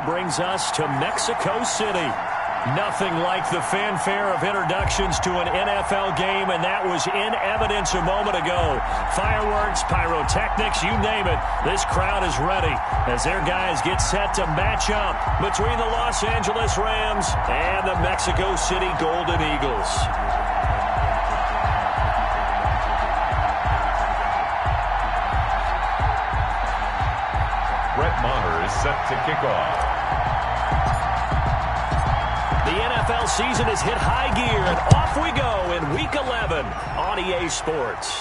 brings us to Mexico City. Nothing like the fanfare of introductions to an NFL game, and that was in evidence a moment ago. Fireworks, pyrotechnics, you name it. This crowd is ready as their guys get set to match up between the Los Angeles Rams and the Mexico City Golden Eagles. Brett Maher is set to kick off. The NFL season has hit high gear, and off we go in Week 11 on EA Sports.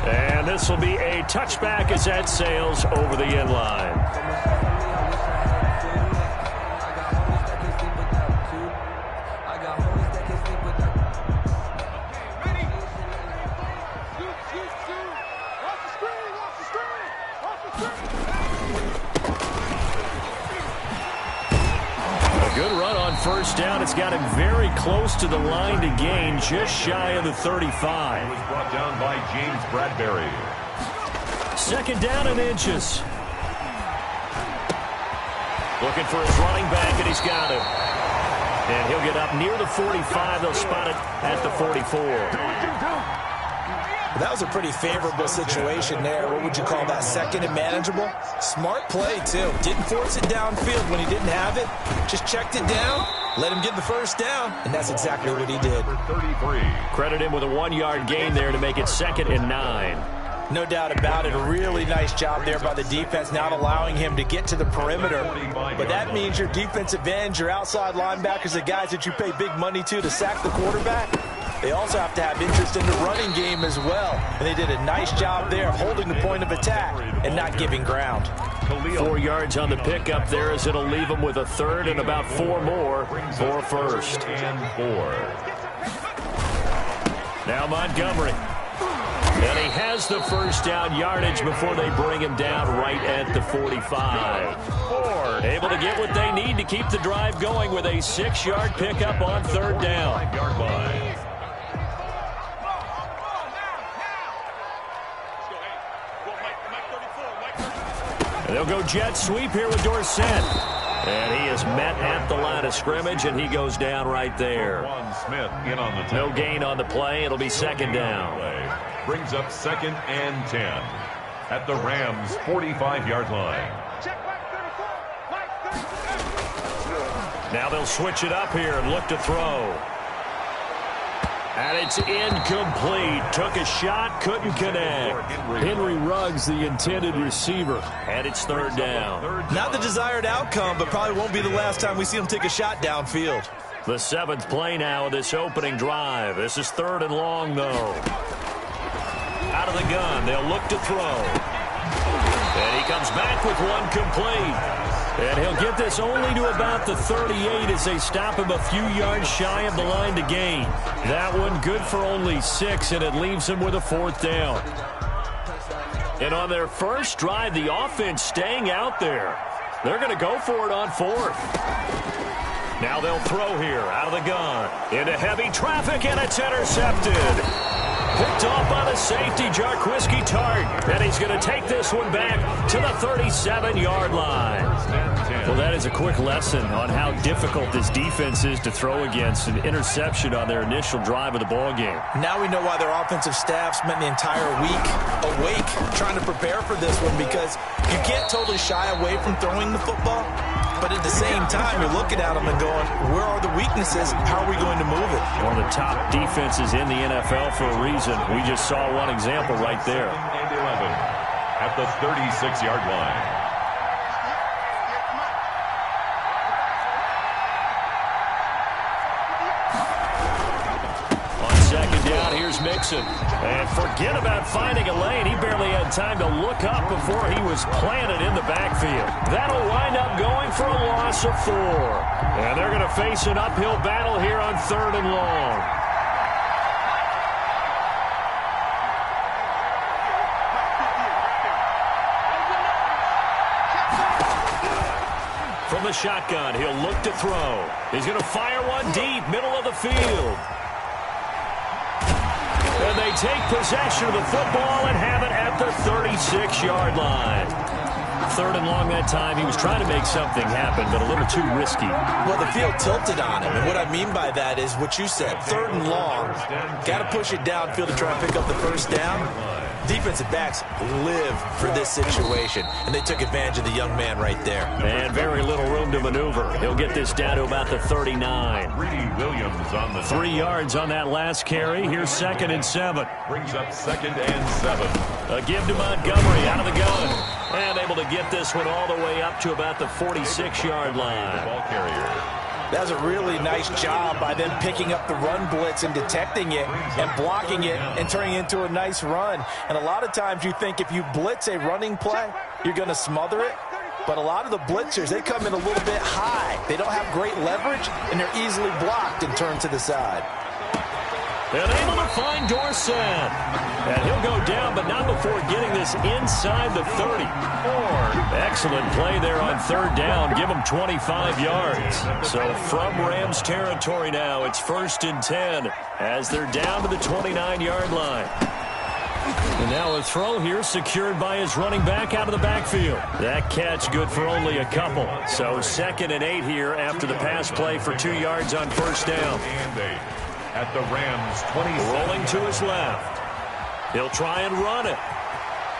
And this will be a touchback as that sails over the end line. Good run on first down. It's got him very close to the line to gain, just shy of the 35. It was brought down by James Bradbury. Second down and inches. Looking for his running back, and he's got him. And he'll get up near the 45. They'll spot it at the 44. That was a pretty favorable situation there. What would you call that? Second and manageable? Smart play, too. Didn't force it downfield when he didn't have it. Just checked it down, let him get the first down, and that's exactly what he did. 33. Credit him with a 1-yard gain there to make it 2nd and 9. No doubt about it. A really nice job there by the defense, not allowing him to get to the perimeter. But that means your defensive ends, your outside linebackers, the guys that you pay big money to sack the quarterback, they also have to have interest in the running game as well. And they did a nice job there of holding the point of attack and not giving ground. 4 yards on the pickup there as it'll leave them with a third and about 4 more for first. And 4. Now Montgomery. And he has the first down yardage before they bring him down right at the 45. Ford able to get what they need to keep the drive going with a 6-yard pickup on third down. 5-yard line. And they'll go jet sweep here with Dorsett. And he is met at the line of scrimmage, and he goes down right there. Smith in on the no gain on the play. It'll be second down. Brings up 2nd and 10 at the Rams' 45-yard line. Now they'll switch it up here and look to throw. And it's incomplete. Took a shot, couldn't connect. Henry Ruggs, the intended receiver. And it's third down. Not the desired outcome, but probably won't be the last time we see him take a shot downfield. The 7th play now of this opening drive. This is 3rd and long, though. Out of the gun, they'll look to throw. And he comes back with one complete. And he'll get this only to about the 38 as they stop him a few yards shy of the line to gain. That one good for only 6, and it leaves him with a 4th down. And on their first drive, the offense staying out there. They're going to go for it on 4th. Now they'll throw here out of the gun. Into heavy traffic, and it's intercepted. Picked off by the safety, Jarquiski Tart. And he's going to take this one back to the 37-yard line. Well, that is a quick lesson on how difficult this defense is to throw against. An interception on their initial drive of the ballgame. Now we know why their offensive staff spent the entire week awake trying to prepare for this one, because you can't totally shy away from throwing the football. But at the same time, you're looking at them and going, where are the weaknesses? How are we going to move it? One of the top defenses in the NFL for a reason. We just saw one example right there. 2nd and 11 at the 36-yard line. On second down, here's Mixon. And forget about finding a lane. He barely had time to look up before he was planted in the backfield. That'll wind up going for a loss of 4. And they're going to face an uphill battle here on 3rd and long. From the shotgun, he'll look to throw. He's going to fire one deep, middle of the field. And they take possession of the football and have it at the 36-yard line. third and long that time. He was trying to make something happen, but a little too risky. Well, the field tilted on him, and what I mean by that is what you said, third and long. Got to push it downfield to try and pick up the first down. Defensive backs live for this situation, and they took advantage of the young man right there. And very little room to maneuver. He'll get this down to about the 39. Williams on the 3 yards on that last carry. Here's 2nd and 7. brings up 2nd and 7. A give to Montgomery out of the gun. And able to get this one all the way up to about the 46-yard line. Ball carrier. That was a really nice job by them picking up the run blitz and detecting it and blocking it and turning it into a nice run. And a lot of times you think if you blitz a running play, you're going to smother it. But a lot of the blitzers, they come in a little bit high. They don't have great leverage, and they're easily blocked and turned to the side. And able to find Dorsett. And he'll go down, but not before getting this inside the 30. Excellent play there on third down. Give him 25 yards. So from Rams territory now, it's 1st and 10 as they're down to the 29-yard line. And now a throw here secured by his running back out of the backfield. That catch good for only a couple. So 2nd and 8 here after the pass play for 2 yards on first down. At the Rams 20. Rolling to his left. He'll try and run it.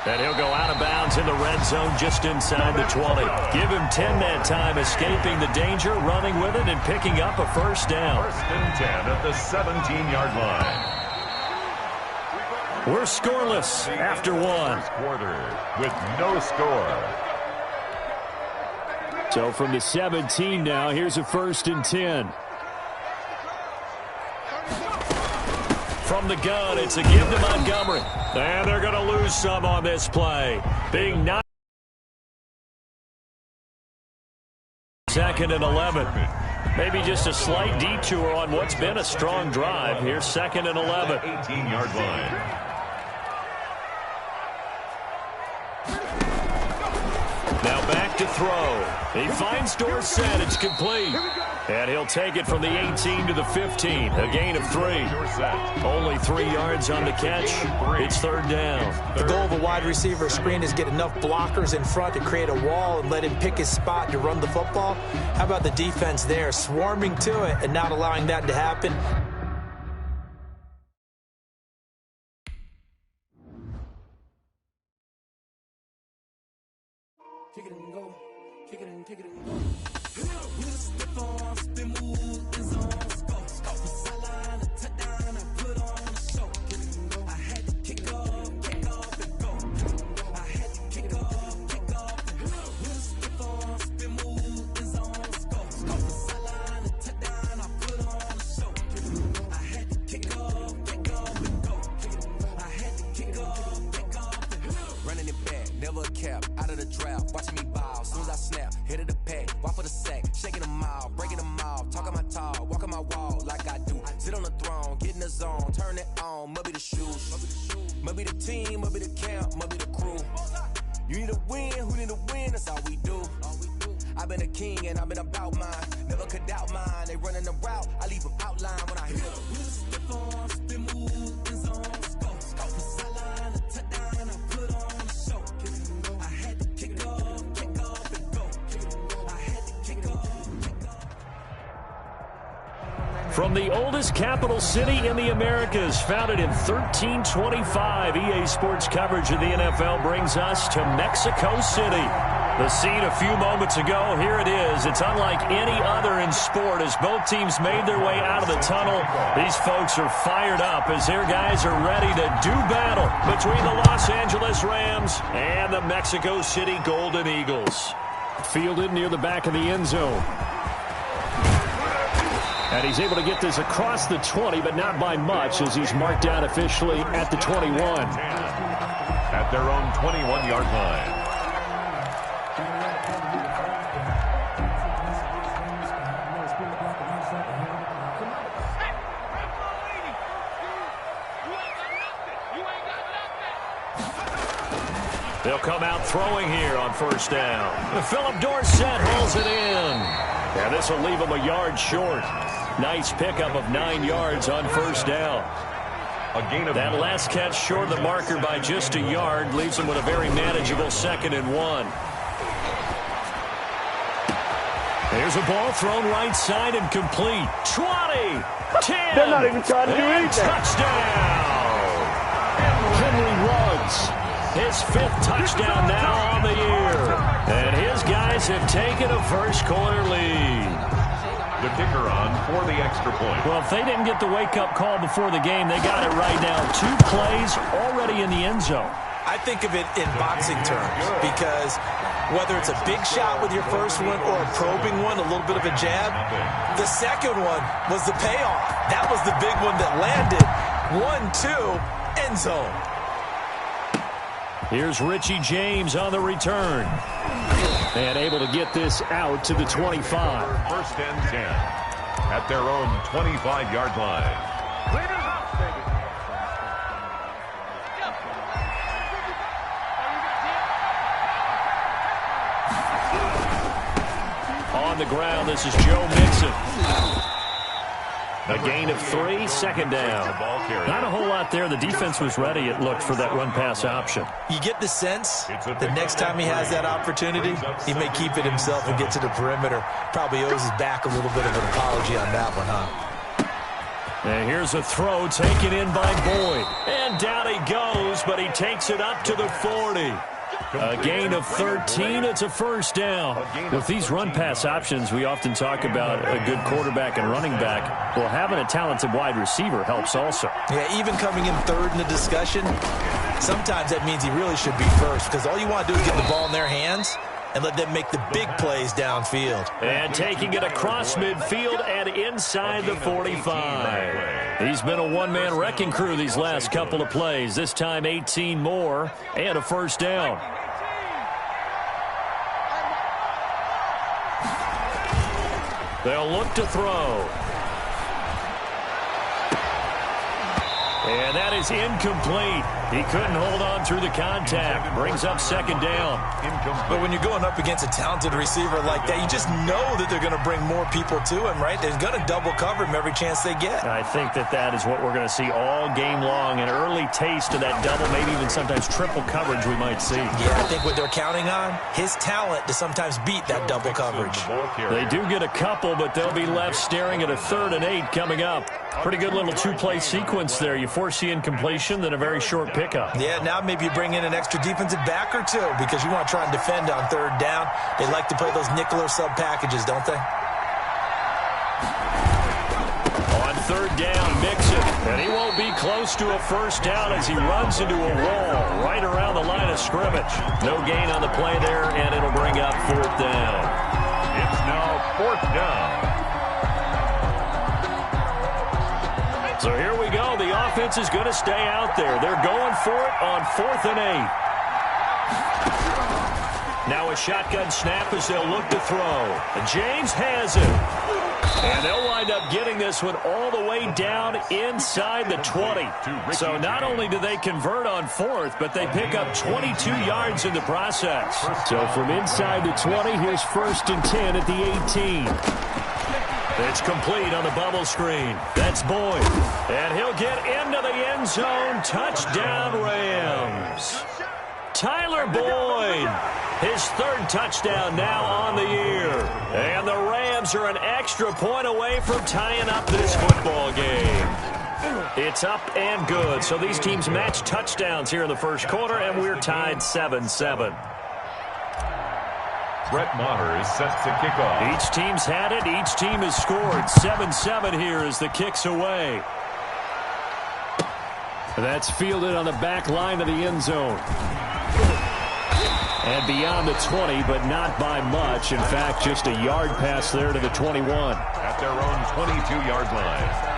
And he'll go out of bounds in the red zone just inside the 20. Give him 10 that time, escaping the danger, running with it, and picking up a first down. 1st and 10 at the 17-yard line. We're scoreless after one. First quarter with no score. So from the 17 now, here's a 1st and 10. From the gun, it's a give to Montgomery. And they're going to lose some on this play. Being 2nd and 11. Maybe just a slight detour on what's been a strong drive. Here's 2nd and 11. 18-yard line. Now back to throw. He finds Dorsett. It's complete. And he'll take it from the 18 to the 15. A gain of 3. Only 3 yards on the catch. It's third down. The goal of a wide receiver screen is get enough blockers in front to create a wall and let him pick his spot to run the football. How about the defense there, swarming to it and not allowing that to happen? Kick it and go. Kick it and kick it and go. Out of the draft, watching me ball. Soon as I snap, hit of the pack, walk for the sack, shaking them all, breaking them all, talking my talk, walking my wall like I do. Sit on the throne, get in the zone, turn it on, must be the shoes, must be the team, must be the camp, must be the crew. You need to win, who need to win? That's all we do. I've been a king and I've been about mine, never could doubt mine. They running the route, I leave them outline when I hit them. Step on, spin move, in zone, go for sideline, a touchdown, I put on the show. From the oldest capital city in the Americas, founded in 1325, EA Sports coverage of the NFL brings us to Mexico City. The scene a few moments ago, here it is. It's unlike any other in sport as both teams made their way out of the tunnel. These folks are fired up as their guys are ready to do battle between the Los Angeles Rams and the Mexico City Golden Eagles. Fielded near the back of the end zone. And he's able to get this across the 20, but not by much as he's marked down officially at the 21. At their own 21-yard line. They'll come out throwing here on first down. Philip Dorsett hauls it in. And this will leave him a yard short. Nice pickup of 9 yards on first down. That last catch short of the marker by just a yard leaves him with a very manageable 2nd and 1. Here's a ball thrown right side and complete. 20, 10, They're not even trying to do and anything. touchdown. Henry Ruggs, his 5th touchdown now on the year. And his guys have taken a first-quarter lead. The kicker on for the extra point. Well, if they didn't get the wake-up call before the game, they got it right now. 2 plays already in the end zone. I think of it in boxing terms because whether it's a big shot with your first one or a probing one, a little bit of a jab, the second one was the payoff. That was the big one that landed. 1-2, end zone. Here's Richie James on the return. And able to get this out to the 25. First and 10 at their own 25-yard line. On the ground, this is Joe Mixon. A gain of 3, second down. Not a whole lot there. The defense was ready, it looked, for that run-pass option. You get the sense that next time he has that opportunity, he may keep it himself and get to the perimeter. Probably owes his back a little bit of an apology on that one, huh? And here's a throw taken in by Boyd. And down he goes, but he takes it up to the 40. A gain of 13, it's a first down. With these run-pass options, we often talk about a good quarterback and running back. Well, having a talented wide receiver helps also. Yeah, even coming in third in the discussion, sometimes that means he really should be first because all you want to do is get the ball in their hands and let them make the big plays downfield. And taking it across midfield and inside the 45. He's been a one-man wrecking crew these last couple of plays. This time 18 more and a first down. They'll look to throw. And that is incomplete. He couldn't hold on through the contact. Brings up second down. But when you're going up against a talented receiver like that, you just know that they're going to bring more people to him, right? They're going to double cover him every chance they get. I think that is what we're going to see all game long. An early taste of that double, maybe even sometimes triple coverage we might see. Yeah, I think what they're counting on, his talent to sometimes beat that double coverage. They do get a couple, but they'll be left staring at a 3rd and 8 coming up. Pretty good little 2-play sequence there. You force the incompletion, then a very short pickup. Yeah, now maybe you bring in an extra defensive back or two because you want to try and defend on 3rd down. They like to play those nickel or sub packages, don't they? On 3rd down, Mixon. And he won't be close to a first down as he runs into a wall right around the line of scrimmage. No gain on the play there, and it'll bring up 4th down. It's now 4th down. So here we go. The offense is going to stay out there. They're going for it on 4th and 8. Now a shotgun snap as they'll look to throw. And James has it. And they'll wind up getting this one all the way down inside the 20. So not only do they convert on 4th, but they pick up 22 yards in the process. So from inside the 20, here's 1st and 10 at the 18. It's complete on the bubble screen. That's Boyd. And he'll get into the end zone. Touchdown, Rams. Tyler Boyd. His 3rd touchdown now on the year. And the Rams are an extra point away from tying up this football game. It's up and good. So these teams match touchdowns here in the first quarter, and we're tied 7-7. Brett Maher is set to kick off. Each team's had it. Each team has scored. 7-7 here as the kick's away. That's fielded on the back line of the end zone. And beyond the 20, but not by much. In fact, just a yard pass there to the 21. At their own 22-yard line.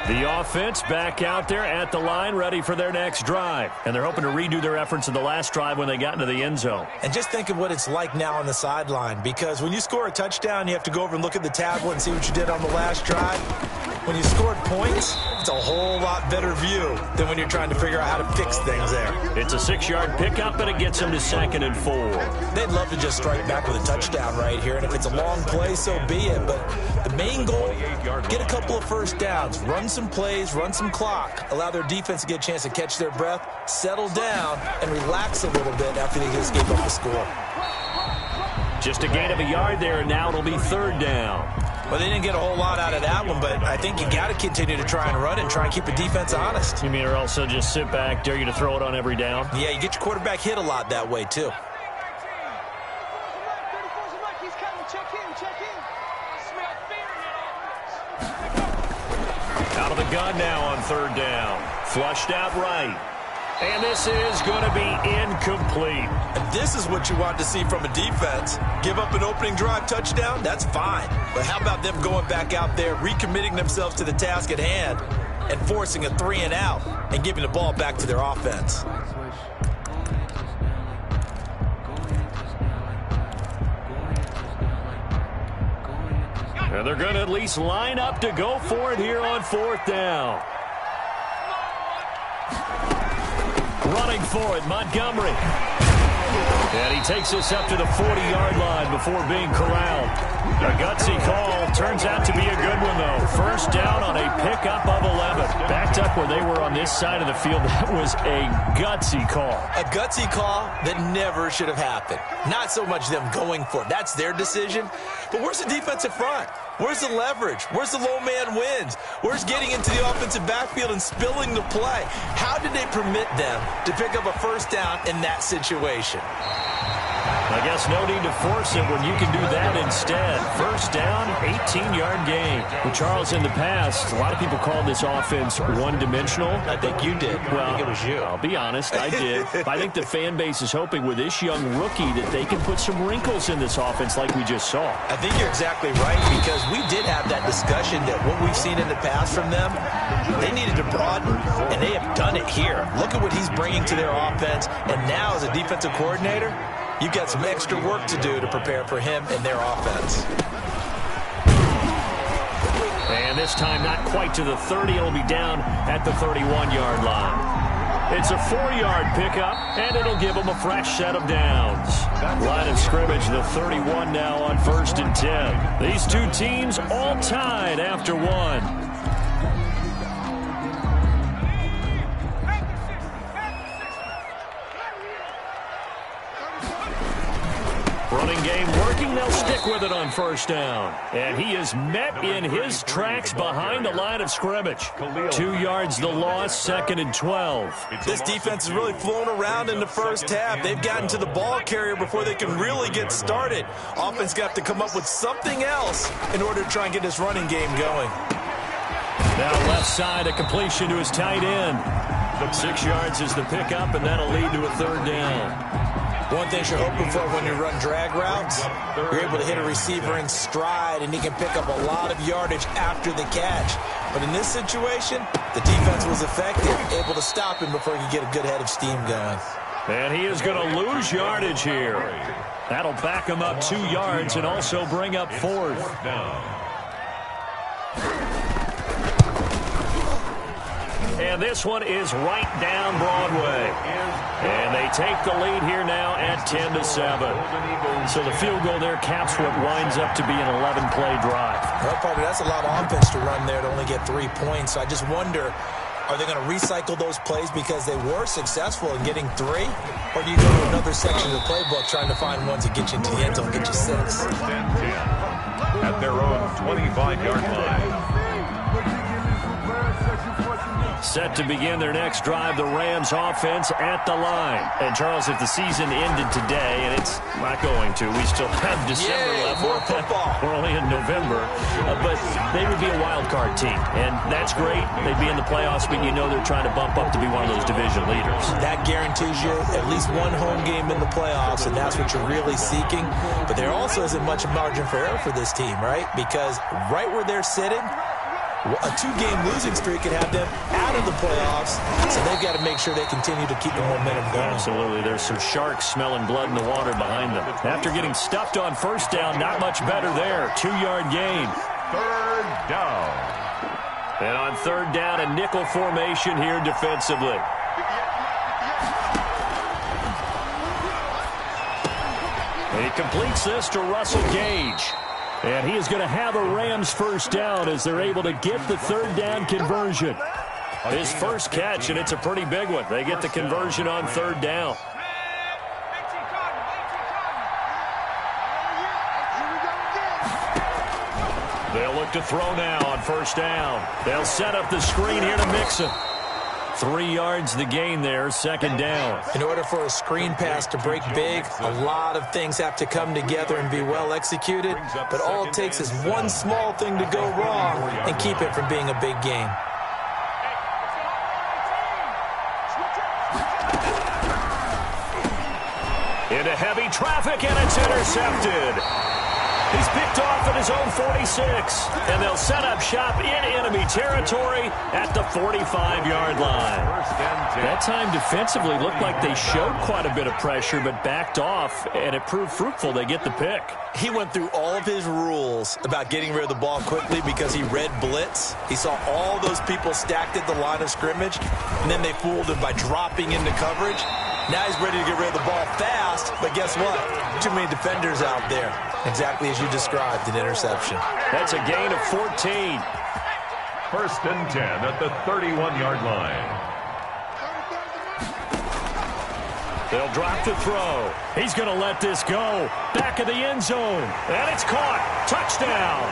The offense back out there at the line, ready for their next drive. And they're hoping to redo their efforts in the last drive when they got into the end zone. And just think of what it's like now on the sideline, because when you score a touchdown, you have to go over and look at the tablet and see what you did on the last drive. when you scored points, it's a whole lot better view than when you're trying to figure out how to fix things there. It's a 6-yard pickup, and it gets them to 2nd and 4. They'd love to just strike back with a touchdown right here, and if it's a long play, so be it. But the main goal, get a couple of first downs, run some plays, run some clock, allow their defense to get a chance to catch their breath, settle down, and relax a little bit after they just gave up the score. Just a gain of a yard there, and now it'll be 3rd down. Well, they didn't get a whole lot out of that one, but I think you got to continue to try and run it and try and keep the defense honest. You mean or also just sit back, dare you to throw it on every down? Yeah, you get your quarterback hit a lot that way, too. Out of the gun now on 3rd down. Flushed out right. And this is going to be incomplete. And this is what you want to see from a defense. Give up an opening drive touchdown, that's fine. But how about them going back out there, recommitting themselves to the task at hand, and forcing a 3-and-out and giving the ball back to their offense. And they're going to at least line up to go for it here on 4th down. Running for it, Montgomery. And he takes us up to the 40-yard line before being corralled. A gutsy call. Turns out to be a good one, though. 1st down on a pickup of 11. Backed up where they were on this side of the field. That was a gutsy call. A gutsy call that never should have happened. Not so much them going for it. That's their decision. But where's the defensive front? Where's the leverage? Where's the low man wins? Where's getting into the offensive backfield and spilling the play? How did they permit them to pick up a 1st down in that situation? I guess no need to force it when you can do that instead. 1st down, 18-yard gain. Well, Charles, in the past, a lot of people called this offense one-dimensional. I think you did. Well, I think it was you. I'll be honest, I did. I think the fan base is hoping with this young rookie that they can put some wrinkles in this offense like we just saw. I think you're exactly right, because we did have that discussion that what we've seen in the past from them, they needed to broaden, and they have done it here. Look at what he's bringing to their offense, and now as a defensive coordinator, you've got some extra work to do to prepare for him and their offense. And this time not quite to the 30. It'll be down at the 31-yard line. It's a 4-yard pickup, and it'll give them a fresh set of downs. Line of scrimmage, the 31 now on 1st and 10. These two teams all tied after 1. Running game working. They'll stick with it on 1st down. And he is met in his tracks behind the line of scrimmage. 2 yards the loss, 2nd and 12. This defense has really flown around in the 1st half. They've gotten to the ball carrier before they can really get started. Offense got to come up with something else in order to try and get this running game going. Now left side, a completion to his tight end. 6 yards is the pickup, and that'll lead to a 3rd down. One thing you're hoping for when you run drag routes, you're able to hit a receiver in stride, and he can pick up a lot of yardage after the catch. But in this situation, the defense was effective, able to stop him before he could get a good head of steam going. And he is going to lose yardage here. That'll back him up 2 yards and also bring up 4th down. And this one is right down Broadway. And they take the lead here now at 10-7. So the field goal there caps what winds up to be an 11-play drive. Well, partner, that's a lot of offense to run there to only get 3 points. So I just wonder, are they going to recycle those plays because they were successful in getting 3? Or do you go to another section of the playbook trying to find ones that get you into the end zone, get you 6? 1st and 10 at their own 25-yard line. Set to begin their next drive, the Rams offense at the line. And, Charles, if the season ended today, and it's not going to, we still have December left. More football. We're only in November. But they would be a wild card team, and that's great. They'd be in the playoffs, but you know they're trying to bump up to be one of those division leaders. That guarantees you at least one home game in the playoffs, and that's what you're really seeking. But there also isn't much margin for error for this team, right? Because right where they're sitting, a 2-game losing streak could have them out of the playoffs, so they've got to make sure they continue to keep the momentum going. Absolutely. There's some sharks smelling blood in the water behind them. After getting stuffed on 1st down, not much better there. 2-yard gain. 3rd down. And on third down, a nickel formation here defensively. And he completes this to Russell Gage. And he is going to have a Rams first down as they're able to get the third down conversion. His first catch, and it's a pretty big one. They get the conversion on third down. They'll look to throw now on first down. They'll set up the screen here to Mixon. 3 yards the gain there, second down. In order for a screen pass to break big, a lot of things have to come together and be well executed. But all it takes is one small thing to go wrong and keep it from being a big gain. Into heavy traffic, and it's intercepted. He's picked off at his own 46, and they'll set up shop in enemy territory at the 45-yard line. That time defensively looked like they showed quite a bit of pressure, but backed off, and it proved fruitful. They get the pick. He went through all of his rules about getting rid of the ball quickly because he read blitz. He saw all those people stacked at the line of scrimmage, and then they fooled him by dropping into coverage. Now he's ready to get rid of the ball fast, but guess what? Too many defenders out there. Exactly as you described, an interception. That's a gain of 14. First and 10 at the 31-yard line. They'll drop to throw. He's going to let this go. Back of the end zone. And it's caught. Touchdown.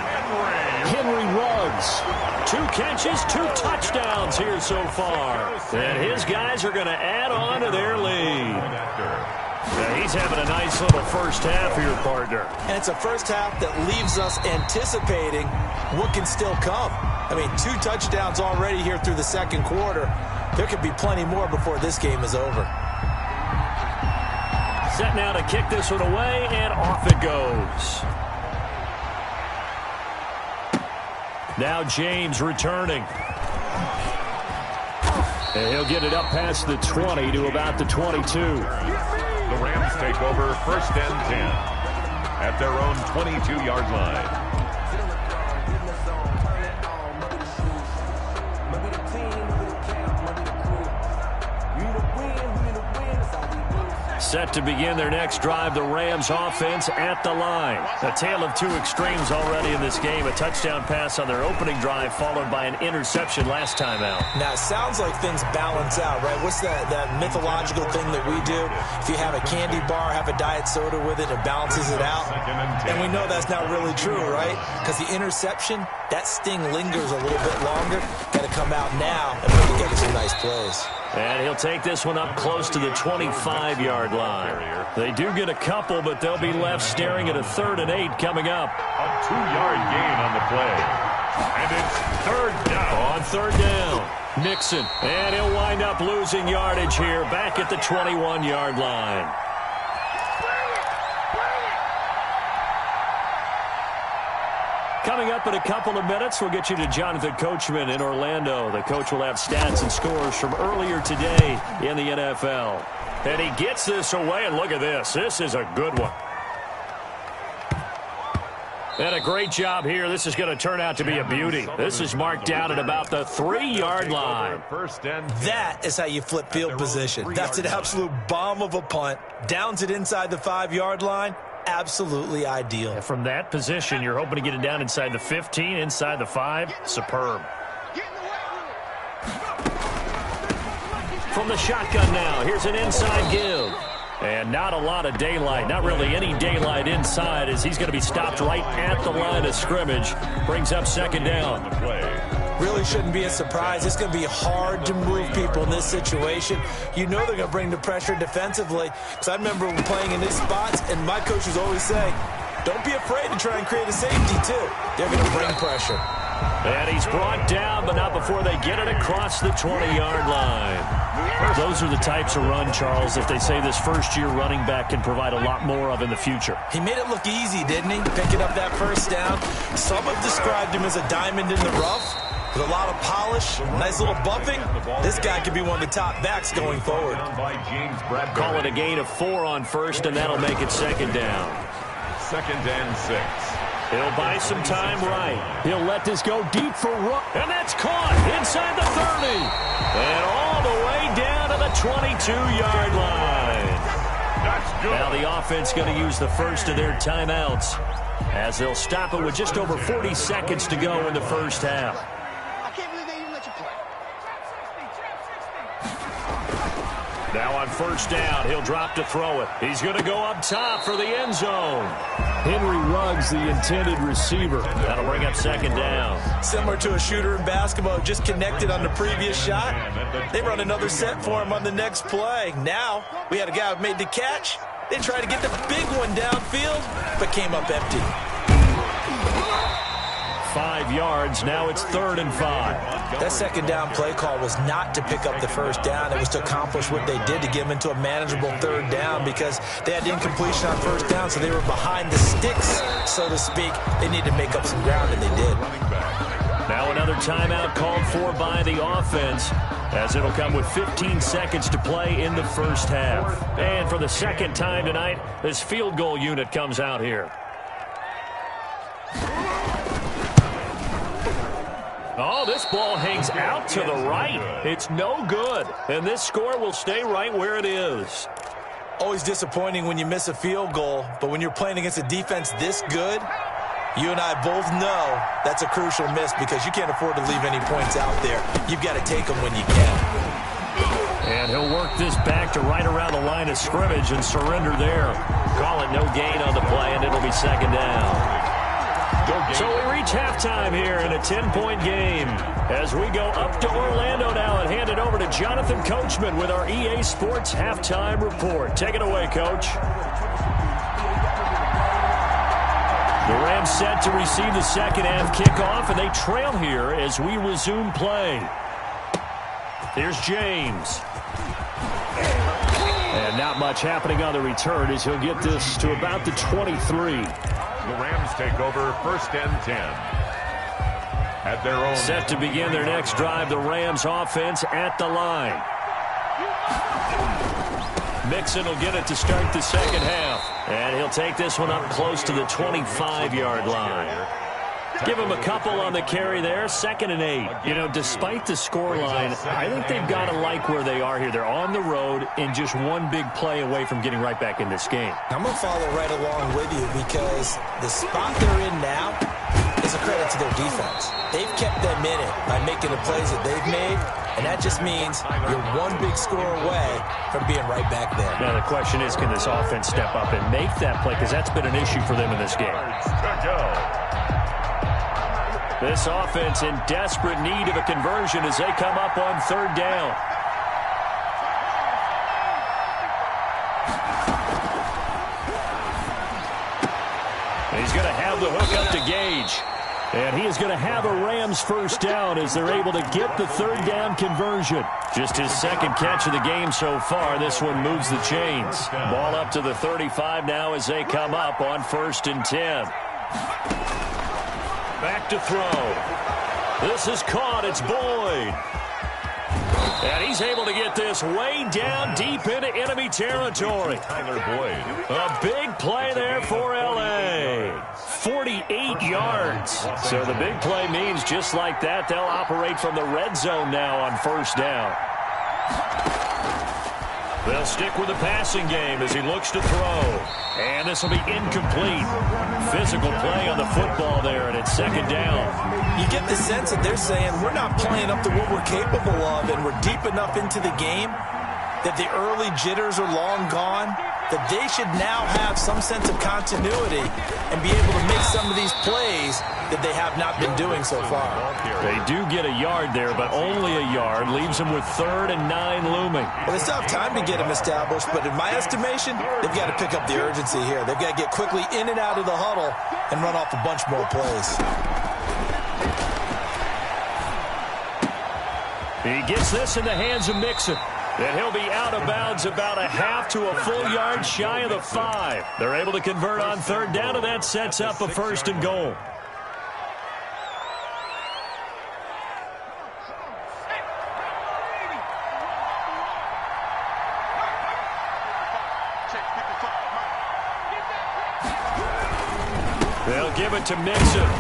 Henry Ruggs. 2 catches, 2 touchdowns here so far. And his guys are going to add on to their lead. Yeah, he's having a nice little first half here, partner. And it's a first half that leaves us anticipating what can still come. I mean, 2 touchdowns already here through the second quarter. There could be plenty more before this game is over. Set now to kick this one away, and off it goes. Now James returning. And he'll get it up past the 20 to about the 22. The Rams take over first and 10 at their own 22-yard line. Set to begin their next drive, the Rams offense at the line. A tale of 2 extremes already in this game. A touchdown pass on their opening drive followed by an interception last time out. Now, it sounds like things balance out, right? What's that mythological thing that we do? If you have a candy bar, have a diet soda with it, it balances it out. And we know that's not really true, right? Because the interception, that sting lingers a little bit longer. Got to come out now and put together some nice plays. And he'll take this one up close to the 25-yard line. They do get a couple, but they'll be left staring at a 3rd and 8 coming up. A 2-yard gain on the play. And it's third down. On third down, Mixon. And he'll wind up losing yardage here back at the 21-yard line. Coming up in a couple of minutes, we'll get you to Jonathan Coachman in Orlando. The coach will have stats and scores from earlier today in the NFL. And he gets this away, and look at this. This is a good one. And a great job here. This is going to turn out to be a beauty. This is marked down at about the 3-yard line. That is how you flip field position. That's an absolute bomb of a punt. Downs it inside the 5-yard line. Absolutely ideal. And from that position, you're hoping to get it down inside the 15, inside the 5. Superb. From the shotgun now, here's an inside give. And not a lot of daylight, not really any daylight inside, as he's going to be stopped right at the line of scrimmage. Brings up second down. Really shouldn't be a surprise. It's going to be hard to move people in this situation. You know they're going to bring the pressure defensively. Because I remember playing in these spots, and my coaches always say, don't be afraid to try and create a safety, too. They're going to bring pressure. And he's brought down, but not before they get it across the 20-yard line. Those are the types of run, Charles, that they say this first-year running back can provide a lot more of in the future. He made it look easy, didn't he? Picking up that first down. Some have described him as a diamond in the rough. With a lot of polish, nice little bumping, this guy could be one of the top backs going forward. Call it a gain of 4 on first, and that'll make it second down. Second and 6. He'll buy some time right. He'll let this go deep for Rook. And that's caught inside the 30. And all the way down to the 22-yard line. That's good. Now the offense going to use the first of their timeouts as they'll stop it with just over 40 seconds to go in the first half. I can't believe they even let you play. Now on first down, he'll drop to throw it. He's going to go up top for the end zone. Henry Ruggs, the intended receiver. That'll bring up second down. Similar to a shooter in basketball, just connected on the previous shot. They run another set for him on the next play. Now, we had a guy who made the catch. They tried to get the big one downfield, but came up empty. 5 yards. Now it's 3rd and 5. That second down play call was not to pick up the first down. It was to accomplish what they did to get them into a manageable 3rd down because they had incompletion on first down, so they were behind the sticks, so to speak. They needed to make up some ground, and they did. Now another timeout called for by the offense as it'll come with 15 seconds to play in the first half. And for the second time tonight, this field goal unit comes out here. Oh, this ball hangs out to the right. It's no good. And this score will stay right where it is. Always disappointing when you miss a field goal, but when you're playing against a defense this good, you and I both know that's a crucial miss because you can't afford to leave any points out there. You've got to take them when you can. And he'll work this back to right around the line of scrimmage and surrender there. Call it no gain on the play, and it'll be second down. So we reach halftime here in a 10-point game as we go up to Orlando now and hand it over to Jonathan Coachman with our EA Sports Halftime Report. Take it away, Coach. The Rams set to receive the second half kickoff, and they trail here as we resume play. Here's James. And not much happening on the return as he'll get this to about the 23. The Rams take over 1st and 10. At their own. Set to begin their next drive, the Rams offense at the line. Mixon will get it to start the second half. And he'll take this one up close to the 25-yard line. Give him a couple on the carry there, 2nd and 8. You know, despite the scoreline, I think they've got to like where they are here. They're on the road and just one big play away from getting right back in this game. I'm going to follow right along with you because the spot they're in now is a credit to their defense. They've kept them in it by making the plays that they've made, and that just means you're one big score away from being right back there. Now the question is, can this offense step up and make that play? Because that's been an issue for them in this game. This offense in desperate need of a conversion as they come up on 3rd down. He's going to have the hook up to Gage. And he is going to have a Rams first down as they're able to get the 3rd down conversion. Just his 2nd catch of the game so far. This one moves the chains. Ball up to the 35 now as they come up on 1st and 10. Back to throw. This is caught. It's Boyd. And he's able to get this way down deep into enemy territory. Tyler Boyd. A big play there for L.A. 48 yards. So the big play means just like that, they'll operate from the red zone now on 1st down. They'll stick with the passing game as he looks to throw. And this will be incomplete. Physical play on the football there, and it's 2nd down. You get the sense that they're saying we're not playing up to what we're capable of, and we're deep enough into the game that the early jitters are long gone, that they should now have some sense of continuity and be able to make some of these plays that they have not been doing so far. They do get a yard there, but only a yard. Leaves them with 3rd and 9 looming. Well, they still have time to get them established, but in my estimation, they've got to pick up the urgency here. They've got to get quickly in and out of the huddle and run off a bunch more plays. He gets this in the hands of Mixon. And he'll be out of bounds about a half to a full yard shy of the 5. They're able to convert on 3rd down, and that sets up a 1st and goal. They'll give it to Mixon.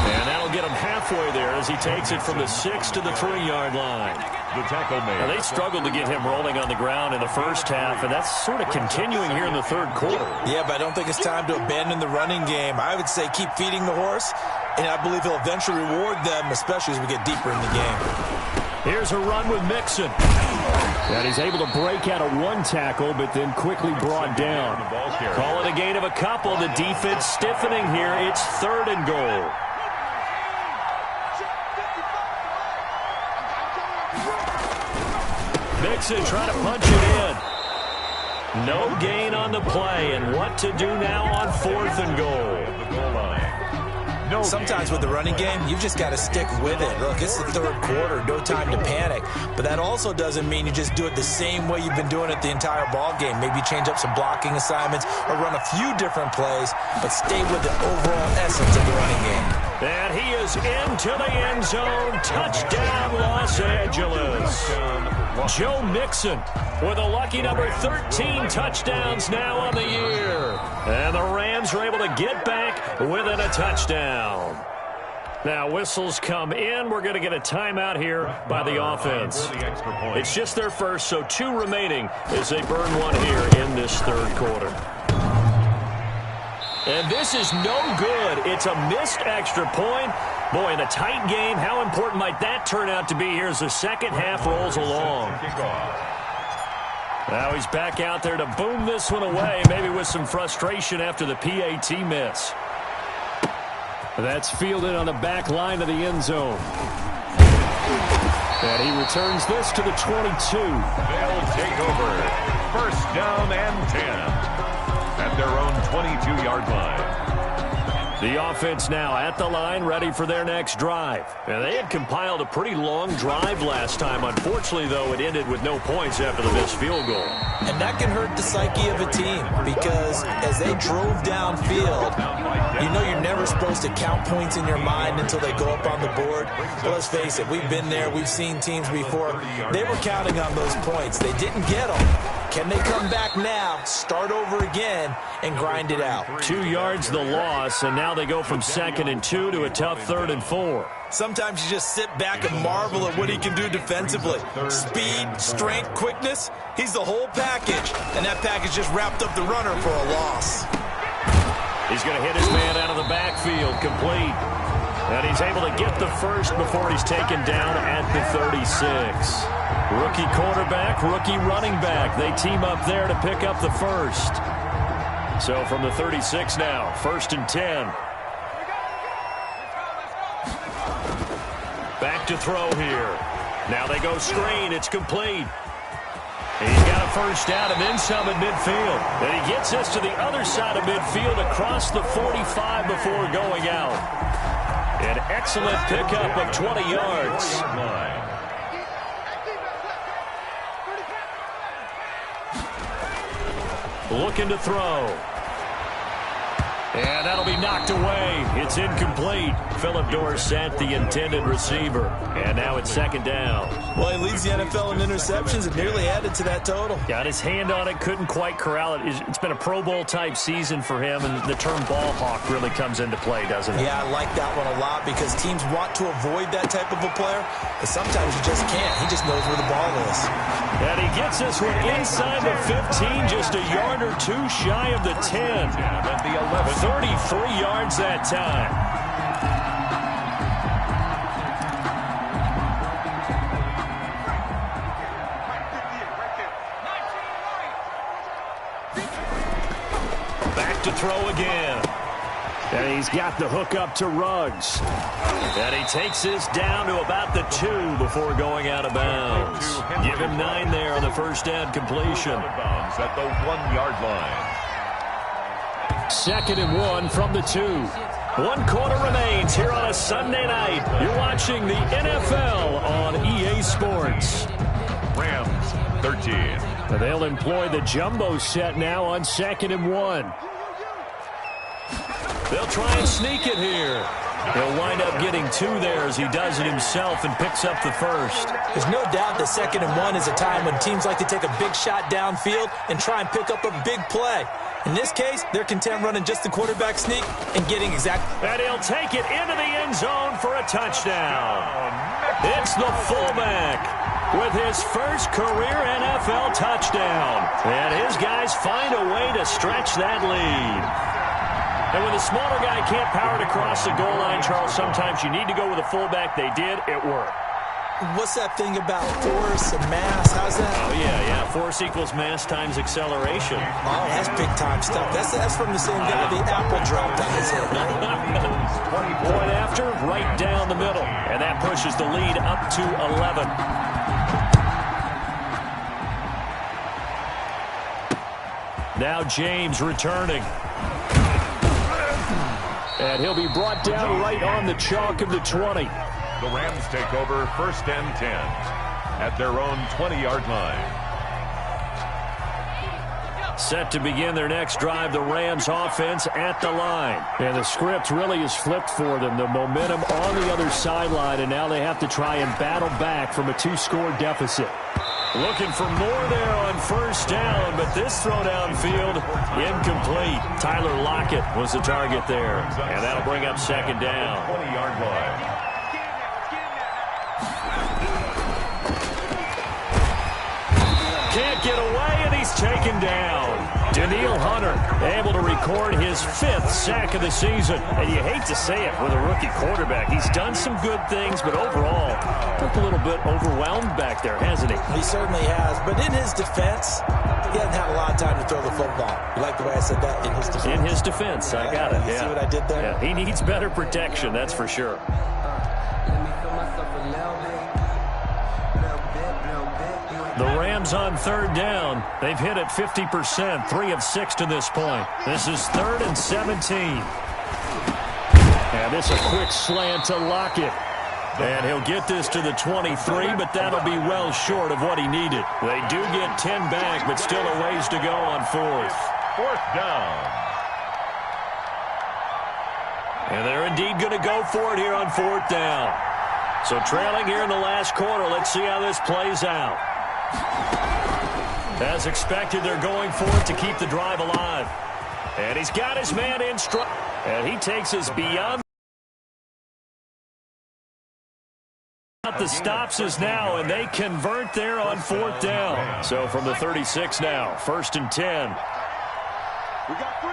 And that'll get him halfway there as he takes it from the 6 to the 3-yard line. The tackle made. Now, they struggled to get him rolling on the ground in the first half, and that's sort of continuing here in the third quarter. Yeah, but I don't think it's time to abandon the running game. I would say keep feeding the horse, and I believe he'll eventually reward them, especially as we get deeper in the game. Here's a run with Mixon. And he's able to break out of one tackle, but then quickly brought down. Call it a gain of a couple. The defense stiffening here. It's 3rd and goal. Mixon trying to punch it in. No gain on the play, and what to do now on 4th and goal. Sometimes with the running game, you've just got to stick with it. Look, it's the third quarter, no time to panic. But that also doesn't mean you just do it the same way you've been doing it the entire ball game. Maybe change up some blocking assignments or run a few different plays, but stay with the overall essence of the running game. And he is into the end zone. Touchdown, Los Angeles. Joe Mixon with a lucky number 13 touchdowns now on the year. And the Rams are able to get back within a touchdown. Now whistles come in. We're going to get a timeout here by the offense. It's just their first, so 2 remaining as they burn one here in this third quarter. And this is no good. It's a missed extra point. Boy, in a tight game, how important might that turn out to be here as the second half rolls along. Now he's back out there to boom this one away, maybe with some frustration after the PAT miss. That's fielded on the back line of the end zone. And he returns this to the 22. They'll take over. 1st down and 10. At their own 22-yard line. The offense now at the line, ready for their next drive. And they had compiled a pretty long drive last time. Unfortunately, though, it ended with no points after the missed field goal. And that can hurt the psyche of a team because as they drove downfield, you know you're never supposed to count points in your mind until they go up on the board. But let's face it, we've been there. We've seen teams before. They were counting on those points. They didn't get them. Can they come back now, start over again, and grind it out? 2 yards the loss, and now they go from 2nd and 2 to a tough 3rd and 4. Sometimes you just sit back and marvel at what he can do defensively. Speed, strength, quickness, he's the whole package. And that package just wrapped up the runner for a loss. He's going to hit his man out of the backfield, complete. And he's able to get the first before he's taken down at the 36. Rookie quarterback, rookie running back. They team up there to pick up the first. So from the 36 now, 1st and 10. Back to throw here. Now they go screen. It's complete. He's got a first down and then some at midfield. And he gets this to the other side of midfield across the 45 before going out. An excellent pickup of 20 yards. Looking to throw. And that'll be knocked away. It's incomplete. Phillip Dorsett, the intended receiver. And now it's 2nd down. Well, he leads the NFL in interceptions and nearly added to that total. Got his hand on it, couldn't quite corral it. It's been a Pro Bowl-type season for him, and the term ball hawk really comes into play, doesn't it? Yeah, I like that one a lot because teams want to avoid that type of a player, but sometimes you just can't. He just knows where the ball is. And he gets this one inside the 15, just a yard or 2 shy of the 10. And the 11. 33 yards that time. Back to throw again. And he's got the hook up to Ruggs. And he takes this down to about the 2 before going out of bounds. Give him 9 there on the first down completion. At the 1-yard line. 2nd and 1 from the 2. 1 quarter remains here on a Sunday night. You're watching the NFL on EA Sports. Rams 13. And they'll employ the jumbo set now on 2nd and 1. They'll try and sneak it here. He'll wind up getting 2 there as he does it himself and picks up the first. There's no doubt that 2nd and 1 is a time when teams like to take a big shot downfield and try and pick up a big play. In this case, they're content running just the quarterback sneak and getting exactly. And he'll take it into the end zone for a touchdown. It's the fullback with his first career NFL touchdown. And his guys find a way to stretch that lead. And when the smaller guy can't power it across the goal line, Charles, sometimes you need to go with a fullback. They did. It worked. What's that thing about force and mass? How's that? Oh, yeah. Force equals mass times acceleration. Oh, that's big-time stuff. That's from the same guy the apple dropped on his head, right? Point after, right down the middle. And that pushes the lead up to 11. Now James returning. And he'll be brought down right on the chalk of the 20. The Rams take over 1st and 10 at their own 20-yard line. Set to begin their next drive, the Rams offense at the line. And the script really is flipped for them. The momentum on the other sideline, and now they have to try and battle back from a 2-score deficit. Looking for more there on 1st down, but this throw downfield, incomplete. Tyler Lockett was the target there, and that'll bring up 2nd down. 20-yard line. Can't get away, and he's taken down. Daniil Hunter able to record his 5th sack of the season. And you hate to say it with a rookie quarterback. He's done some good things, but overall, looked a little bit overwhelmed back there, hasn't he? He certainly has. But in his defense, he hasn't had a lot of time to throw the football. You like the way I said that? In his defense. In his defense, I got it. You see what I did there? Yeah, he needs better protection, that's for sure. The Rams on 3rd down. They've hit it 50%, 3 of 6 to this point. This is 3rd and 17. And this a quick slant to Lockett. And he'll get this to the 23, but that'll be well short of what he needed. They do get 10 back, but still a ways to go on 4th. 4th down. And they're indeed going to go for it here on 4th down. So trailing here in the last quarter, let's see how this plays out. As expected, they're going for it to keep the drive alive. And he's got his man in stride. And he takes us beyond the stops is now, and they convert there on 4th down. So from the 36 now, 1st and 10. We got 3.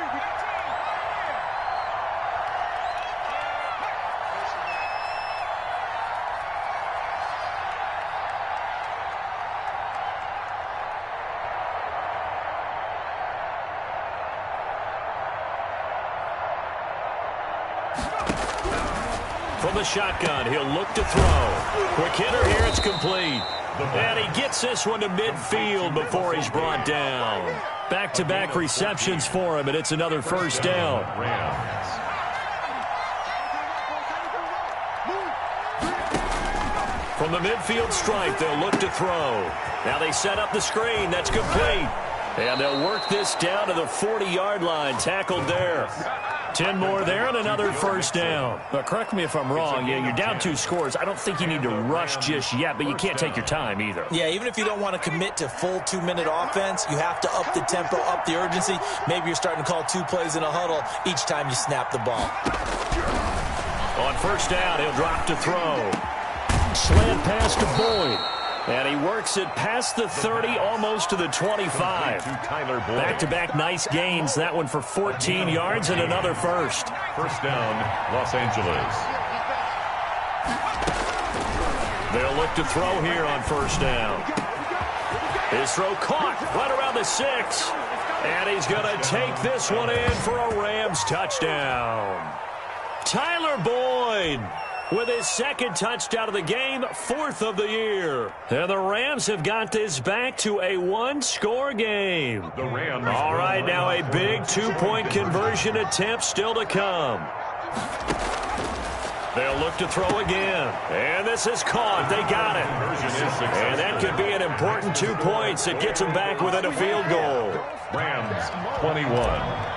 From the shotgun, he'll look to throw. Quick hitter here, it's complete. And he gets this one to midfield before he's brought down. Back-to-back receptions for him, and it's another 1st down. From the midfield stripe, they'll look to throw. Now they set up the screen. That's complete. And they'll work this down to the 40-yard line. Tackled there. 10 more there and another 1st down. But correct me if I'm wrong. Yeah, you're down 2 scores. I don't think you need to rush just yet, but you can't take your time either. Yeah, even if you don't want to commit to full 2-minute offense, you have to up the tempo, up the urgency. Maybe you're starting to call 2 plays in a huddle each time you snap the ball. On 1st down, he'll drop to throw. Slant pass to Boyd. And he works it past the 30, almost to the 25. Back-to-back nice gains. That one for 14 yards and another 1st. 1st down, Los Angeles. They'll look to throw here on 1st down. His throw caught right around the 6. And he's going to take this one in for a Rams touchdown. Tyler Boyd with his 2nd touchdown of the game, 4th of the year. And the Rams have got this back to a 1-score game. The Rams. All right, now a big 2-point conversion attempt still to come. They'll look to throw again. And this is caught. They got it. And that could be an important 2 points that gets them back within a field goal. Rams 21.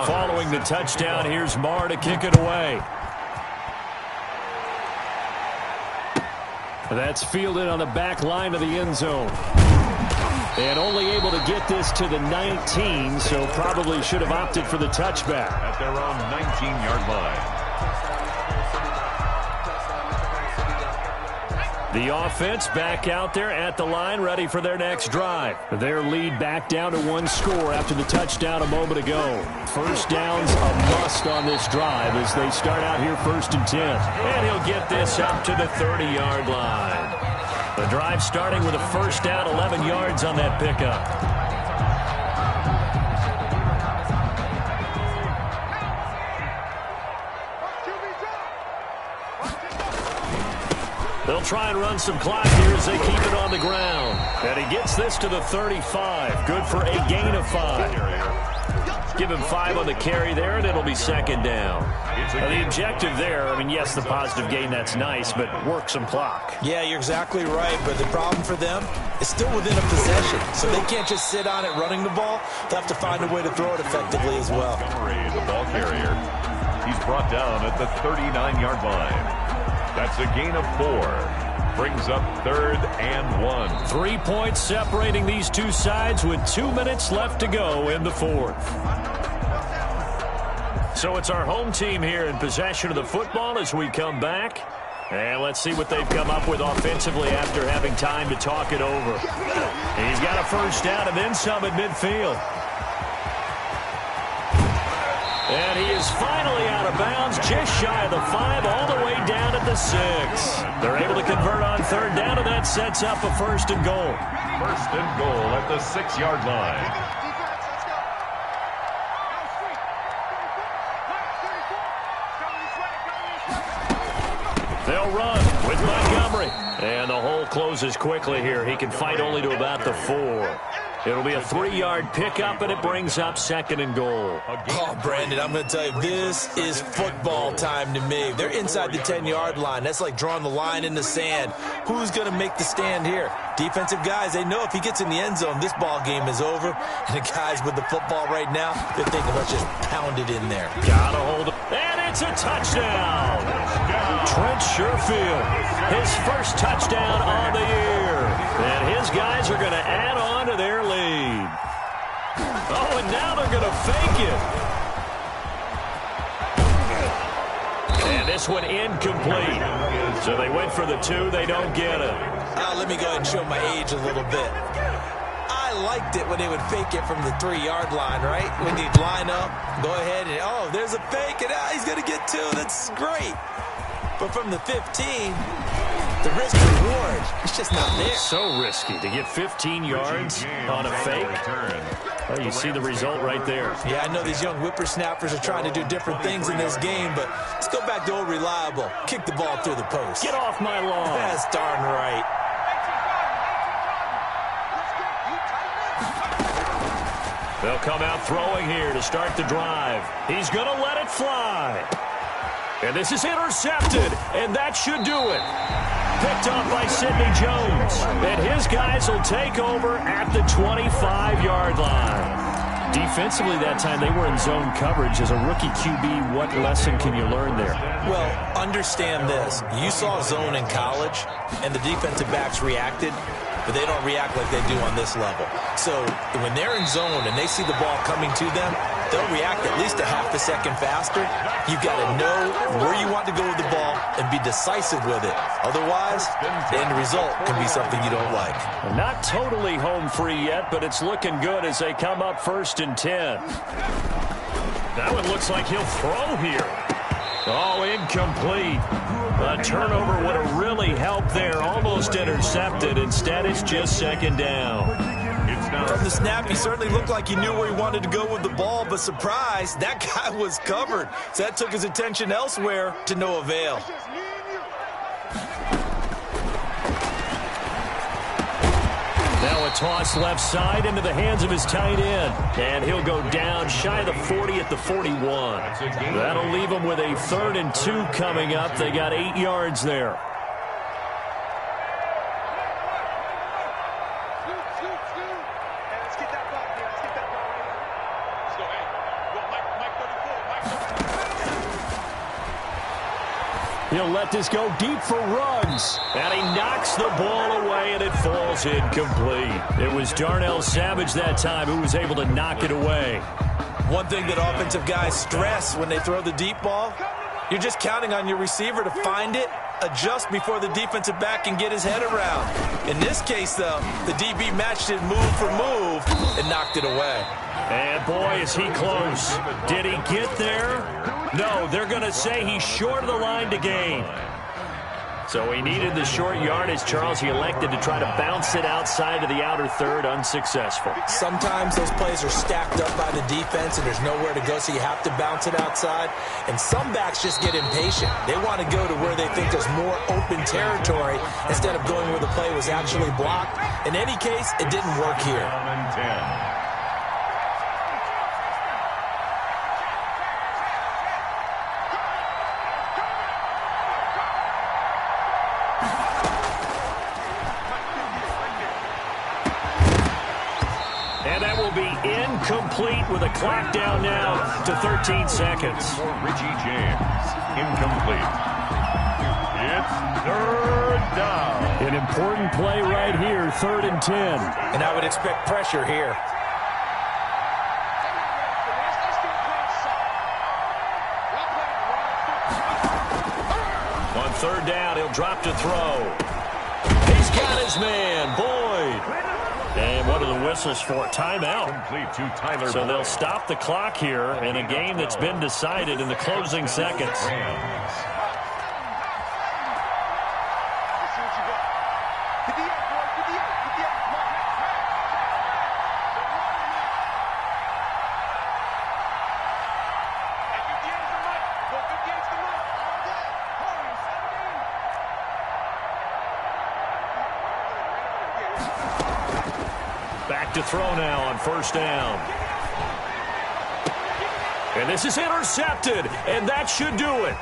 Following the touchdown, here's Marr to kick it away. That's fielded on the back line of the end zone. And only able to get this to the 19, so probably should have opted for the touchback. At their own 19-yard line. The offense back out there at the line, ready for their next drive. Their lead back down to 1 score after the touchdown a moment ago. First down's a must on this drive as they start out here 1st and 10. And he'll get this up to the 30-yard line. The drive starting with a first down, 11 yards on that pickup. They'll try and run some clock here as they keep it on the ground. And he gets this to the 35. Good for a gain of 5. Give him 5 on the carry there, and it'll be 2nd down. The objective there, I mean, yes, the positive gain, that's nice, but work some clock. Yeah, you're exactly right, but the problem for them is still within a possession, so they can't just sit on it running the ball. They'll have to find a way to throw it effectively as well. The ball carrier. He's brought down at the 39-yard line. That's a gain of 4. Brings up 3rd and 1. 3 points separating these two sides with 2 minutes left to go in the 4th. So it's our home team here in possession of the football as we come back. And let's see what they've come up with offensively after having time to talk it over. He's got a first down and then some at midfield. And he is finally out of bounds, just shy of the 5, all the way down at the 6. They're able to convert on 3rd down, and that sets up a 1st and goal. 1st and goal at the 6-yard line. They'll run with Montgomery. And the hole closes quickly here. He can fight only to about the 4. It'll be a 3-yard pickup, and it brings up 2nd and goal. Oh, Brandon, I'm going to tell you, this is football time to me. They're inside the 10-yard line. That's like drawing the line in the sand. Who's going to make the stand here? Defensive guys, they know if he gets in the end zone, this ball game is over. And the guys with the football right now, they're thinking, let's just pound it in there. Gotta hold it. And it's a touchdown. Trent Sherfield, his first touchdown on the year. And his guys are going to add on to their lead. Oh, and now they're going to fake it. And this one incomplete. So they went for the 2. They don't get it. Let me go ahead and show my age a little bit. I liked it when they would fake it from the 3-yard line, right? When they'd line up, go ahead and, oh, there's a fake, and he's going to get 2. That's great. But from the 15, the risk reward, it's just not there. So risky to get 15 yards on a fake. Well, you see the result right there. Yeah, I know these young whippersnappers are trying to do different things in this game, but let's go back to old reliable. Kick the ball through the post. Get off my lawn. That's darn right. They'll come out throwing here to start the drive. He's going to let it fly. And this is intercepted, and that should do it. Picked off by Sidney Jones. And his guys will take over at the 25-yard line. Defensively that time, they were in zone coverage. As a rookie QB, what lesson can you learn there? Well, understand this. You saw zone in college, and the defensive backs reacted, but they don't react like they do on this level. So when they're in zone and they see the ball coming to them, they'll react at least a half a second faster. You've got to know where you want to go with the ball and be decisive with it. Otherwise, the end result can be something you don't like. Not totally home free yet, but it's looking good as they come up 1st and 10. That one looks like he'll throw here. Oh, incomplete. A turnover would have really helped there. Almost intercepted. Instead, it's just 2nd down. From the snap, he certainly looked like he knew where he wanted to go with the ball, but surprise, that guy was covered. So that took his attention elsewhere to no avail. Now a toss left side into the hands of his tight end. And he'll go down shy of the 40 at the 41. That'll leave him with a 3rd and 2 coming up. They got 8 yards there. He'll let this go deep for Ruggs. And he knocks the ball away, and it falls incomplete. It was Darnell Savage that time who was able to knock it away. One thing that offensive guys stress when they throw the deep ball, you're just counting on your receiver to find it, adjust before the defensive back can get his head around. In this case, though, the DB matched it move for move and knocked it away. And, boy, is he close. Did he get there? No, they're going to say he's short of the line to gain. So he needed the short yardage, Charles. He elected to try to bounce it outside of the outer third, unsuccessful. Sometimes those plays are stacked up by the defense and there's nowhere to go, so you have to bounce it outside. And some backs just get impatient. They want to go to where they think there's more open territory instead of going where the play was actually blocked. In any case, it didn't work here. And that will be incomplete with a clock down now to 13 seconds. For Richie James, incomplete. It's third down. An important play right here, 3rd and 10. And I would expect pressure here. On 3rd down, he'll drop to throw. He's got his man, Boyd. And what are the whistles for? Timeout. Complete to Tyler So Boyd. they'll stop the clock here in a game that's been decided in the closing seconds. Rams. Back to throw now on 1st down. And this is intercepted, and that should do it.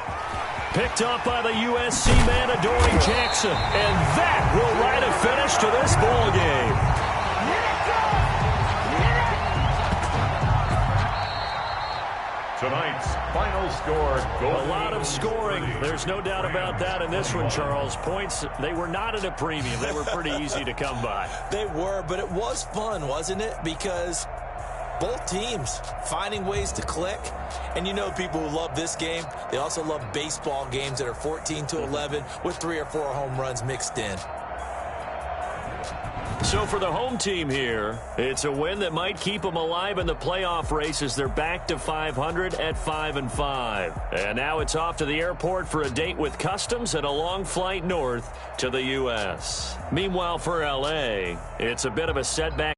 Picked up by the USC man, Adoree Jackson. And that will write a finish to this ball game. Tonight's final score. A lot of scoring. There's no doubt about that in this one, Charles. Points, they were not at a premium. They were pretty easy to come by. They were, but it was fun, wasn't it? Because both teams finding ways to click. And you know people who love this game, they also love baseball games that are 14-11 with 3 or 4 home runs mixed in. So for the home team here, it's a win that might keep them alive in the playoff race as they're back to 500 at 5-5. And now it's off to the airport for a date with Customs and a long flight north to the U.S. Meanwhile, for L.A., it's a bit of a setback.